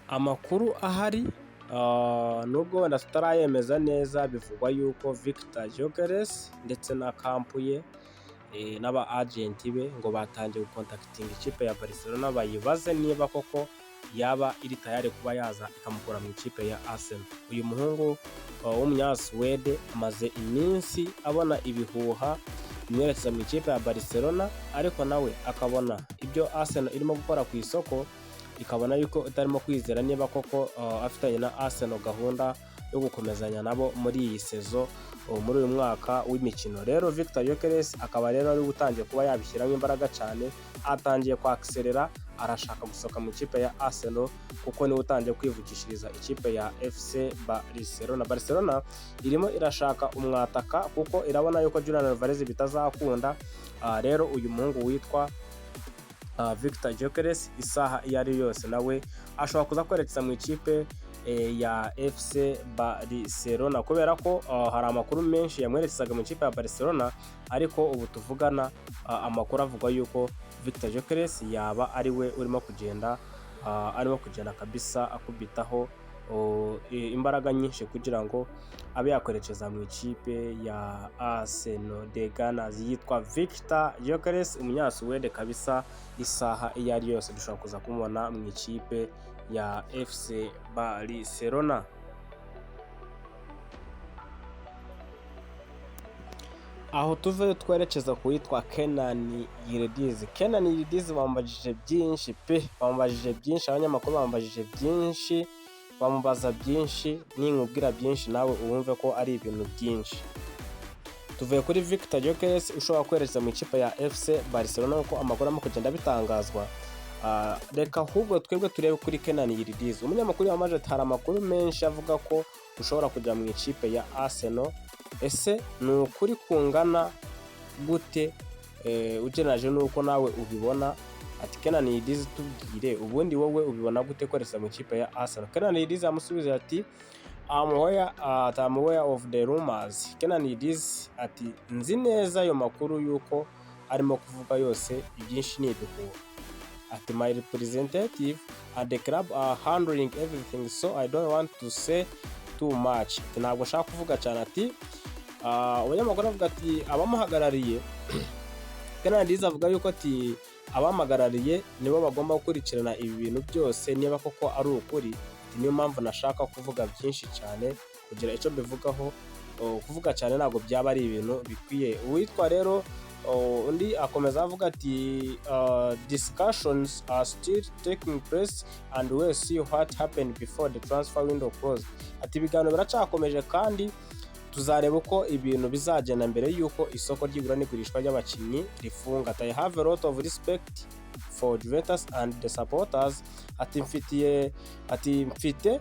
Amakuru ahari nubwo wenda tutarayemeza neza, bivugwa yuko Victor Gyøkeres ndetse na kampu ye n'aba agenti be ngo batangiye gukontakitinga ikipe ya Barcelona bayibaze niba koko yaba iri tayari kuba yaza ikamukura mu ikipe ya Arsenal. Uyu muhungu w'umunyasuwede amaze iminsi abona ibihuha bimwerekeza mu ikipe ya Barcelona, ariko nawe akabona ibyo Arsenal irimo gukora ku isoko, ikabona yuko itarimo kwizera niba koko afitanye na Arsenal gahunda yo gukomezanya nabo muri iyi sezo, muri uyu mwaka w'imikino. Rero Victor Gyøkeres akaba rero ari gutangiye kuba yabishyiramo imbaraga cyane, atangiye kwakiserera, arashaka gusohoka mu ikipe ya Arsenal kuko niwe utangiye kwivugishiriza ikipe ya FC Barcelona. Barcelona irimo irashaka umwataka kuko irabona yuko Julian Alvarez bitazakunda. Rero uyu muhungu witwa Victor Gyøkeres isaha iyo ari yose nawe ashobora kuza kwerekeza mu ikipe ya FC Barcelona, kubera ko hari amakuru menshi yamwerekezaga mu ikipe ya Barcelona, ariko ubu tuvugana amakuru avuga yuko Victor Gyøkeres yaba ari we urimo kugenda kabisa akubitaho imbaraga nyinshi kugira ngo abe yakwerekeza mu ikipe ya Arsenal de Gunners. Yitwa Victor Gyøkeres, umunyasuwede kabisa. Isaha iyo ari yose dushobora kuza kumubona mu ikipe ya FC Barcelona. Aho tuve twerekeza ku witwa Kenan Yildiz. Kenan Yildiz bamubajije byinshi bamubajije byinshi, abanyamakuru bamubajije byinshi, bamubaza byinshi, ninkubwira byinshi nawe uwumve ko ari ibintu byinshi. Tuvuye kuri Victor Gyøkeres ushobora kwerekeza mu ikipe ya FC Barcelona uko amakuru arimo kugenda bitangazwa. Reka ahubwo twebwe turebe kuri Kenan Yildiz. Umunyamakuru yamaje hari amakuru menshi avuga ko ushobora kujya mu ikipe ya Arsenal. Ese ni ukuri kungana gute ugereranije n'uko nawe ubibona? Ati Kenan Yildiz tubwire ubundi wowe ubibona gute kwerekeza mu ikipe ya Arsenal? Kenan Yildiz amusubiza ati I'm aware of the rumors. Kenan Yildiz ati nzi neza ayo makuru yuko arimo kuvuga yose, ibyinshi ni ibihuha. Ati my representative and the club are handling everything, so I don't want to say too much. Ntabwo ashaka kuvuga cyane. Ati abanyamakuru avuga ati abamuhagarariye Kenan Yildiz avuga yuko ati abamuhagarariye nibo bagomba gukurikirana ibi bintu byose niba koko ari ukuri. Niyo mpamvu nashaka kuvuga byinshi cyane kugira icyo bivugaho. Kuvuga cyane ntabwo byaba ari ibintu bikwiye. Uwitwa rero undi akomeza avuga ati discussions are still taking place and we'll see what happened before the transfer window closed. Ati ibiganiro biracyakomeje kandi tuzareba uko ibintu bizagenda mbere yuko isoko ry'igura n'igurishwa ry'abakinnyi rifunga. I have a lot of respect for Juventus and the supporters. Ati mfite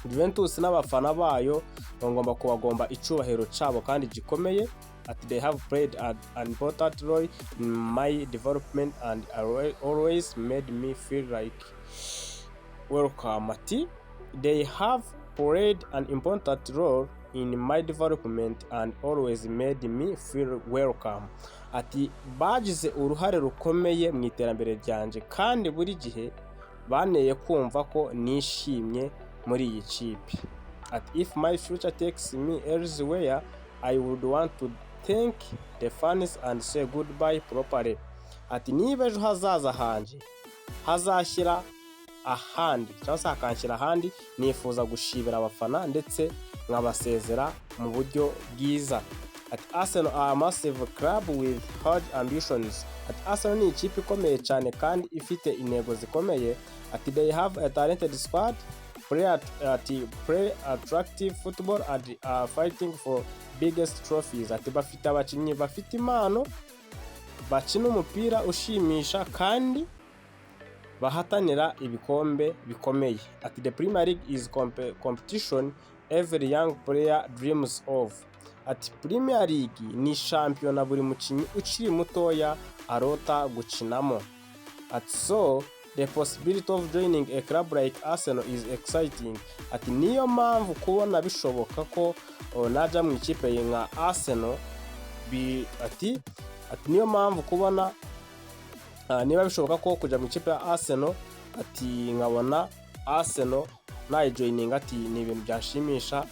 Juventus n'abafana bayo, ngomba kubagomba icyubahiro cyabo kandi gikomeye. Ati they have played an important role in my development and always made me feel like welcome. Ati they have played an important role in my development and always made me feel welcome. Ati bagize uruhare rukomeye mu iterambere ryanje kandi buri gihe baneye kumva ko nishimye muri iyi kipe. Ati if my future takes me elsewhere, I would want to thank the fans and say goodbye properly. Ati niba ejo hazaza hanje hazashyira ahandi cyangwa se hakanshyira ahandi, nifuza gushimira abafana ndetse nkabasezera mu buryo bwiza. Ati Arsenal are a massive club with huge ambitions. Ati Arsenal ni ikipe ikomeye cyane kandi ifite intego zikomeye. Ati they have a talented squad, play attractive football and are fighting for biggest trophies. Ati bafite abakinnyi bafite impano, bakina umupira ushimisha kandi bahatanira ibikombe bikomeye. Ati the Premier League is competition every young player dreams of. Ati Premier League ni shampiyona buri mukinnyi ukiri mutoya arota gukinamo. Ati so the possibility of joining a club like Arsenal is exciting. Ati niyo mpamvu kubona bishoboka ko najya mu ikipe nka Arsenal ati niyo mpamvu kubona niba bishoboka ko kujya mu ikipe ya Arsenal ati nkabona Arsenal nayijoyininga ati ni ibintu byashimisha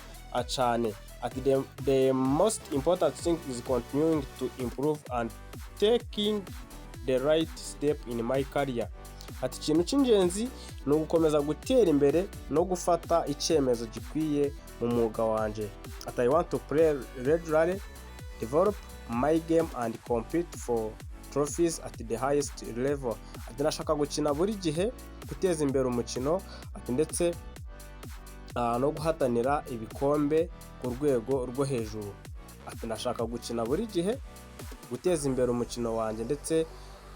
cyane. Ati the most important thing is continuing to improve and taking the right step in my career. Ati ikintu cy'ingenzi ni ugukomeza gutera imbere no gufata icyemezo gikwiye mu mwuga wanje. Ati I want to play regularly, develop my game and compete for trophies at the highest level. Ati ndashaka gukina buri gihe, guteza imbere umukino, ati ndetse no guhatanira ibikombe ku rwego rwo hejuru. Ati ndashaka gukina buri gihe, guteza imbere umukino wanjye ndetse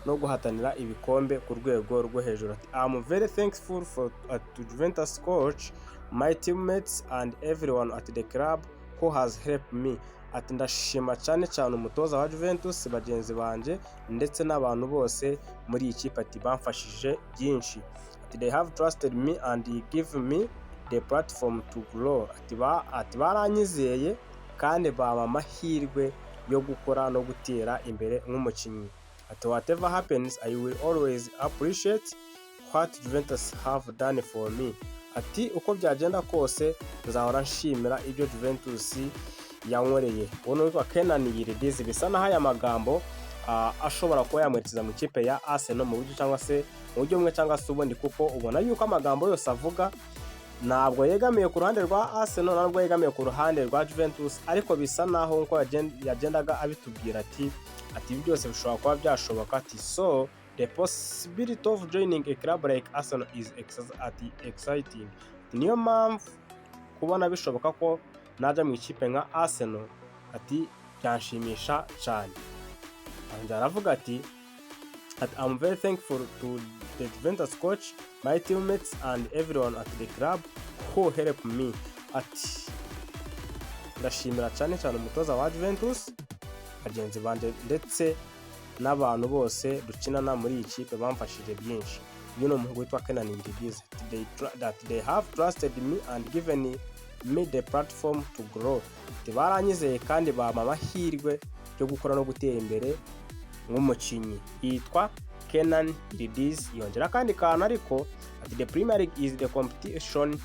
no guhatanira ibikombe ku rwego rwo hejuru. Ati I'm very thankful to Juventus coach, my teammates and everyone at the club who has helped me. Ati ndashima cyane umutoza wa Juventus, bagenzi banje ndetse n'abantu bose muri iyi kipe ati bamfashije byinshi. Ati they have trusted me and give me the platform to grow. Ati baranyizeye kandi baba amahirwe yo gukora no gutera imbere nk'umukinnyi. Ati whatever happens I will always appreciate what Juventus have done for me. Ati uko byagenda kose nzahora nshimira ibyo Juventus yankoreye. Uno witwa Kenan Yildiz, bisa naho aya magambo ashobora kuba yamwerekeza mu kipe ya Arsenal mu buryo cyangwa se mu buryo bumwe cyangwa se ubundi, kuko ubona yuko amagambo yose avuga ntabwo yegamiye ku ruhande rwa Arsenal, ntabwo yegamiye ku ruhande rwa Juventus, ariko bisa naho nko yagendaga abitubwira ati ibi byose bishobora kuba byashoboka. Ati so the possibility of joining a club like Arsenal is exciting. Niyo mpamvu kubona bishoboka ko najya mu ikipe nka Arsenal ati byanshimisha cyane. Aravuga ati I'm very thankful to the Juventus coach, my teammates and everyone at the club who helped me. Ati ndashimira cyane umutoza wa Juventus, bagenzi banje ndetse n'abantu bose dukinana muri iyi kipe bamfashije byinshi. Yuno muhungu witwa Kenan Yildiz, that they have trusted me and given me the platform to grow. Ati baranyizeye kandi bampa amahirwe yo gukora no gutera imbere nk'umukinnyi. Yitwa Kenan Yildiz. Yongera kandi kantu ariko ati the Premier League is the competition.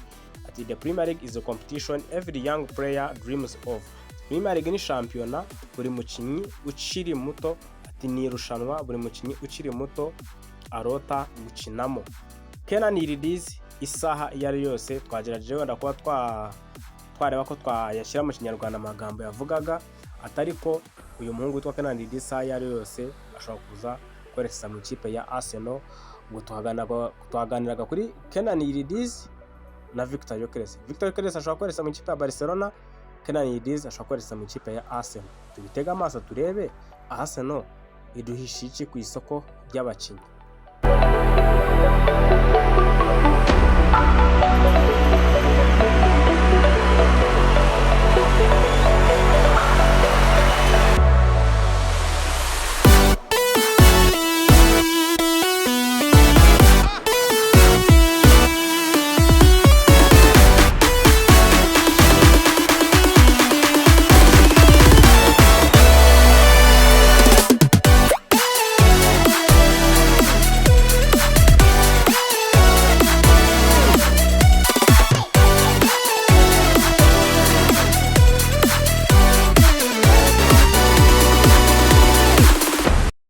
Ati the Premier League is a competition every young player dreams of. Premier League ni shampiyona buri mukinnyi ukiri muto, ati ni irushanwa buri mukinnyi ukiri muto arota gukinamo. Kenan Yildiz, isaha iyo ari yose twagerageje wenda kuba twareba ko twayashyira mu kinyarwanda amagambo yavugaga, atariko uyu muhungu witwa Kenan Yildiz isaha iyo ari yose ashobora kuza kwerekeza mu ikipe ya Arsenal. Ubwo tuhaganiraga kuri Kenan Yildiz na Gyøkeres. Gyøkeres ashobora kwerekeza mu ikipe ya Barcelona, Kenan Yildiz ashobora kwerekeza mu ikipe ya Arsenal. Tubitega amaso turebe Arsenal iduhisha iki ku isoko ry'abakinnyi.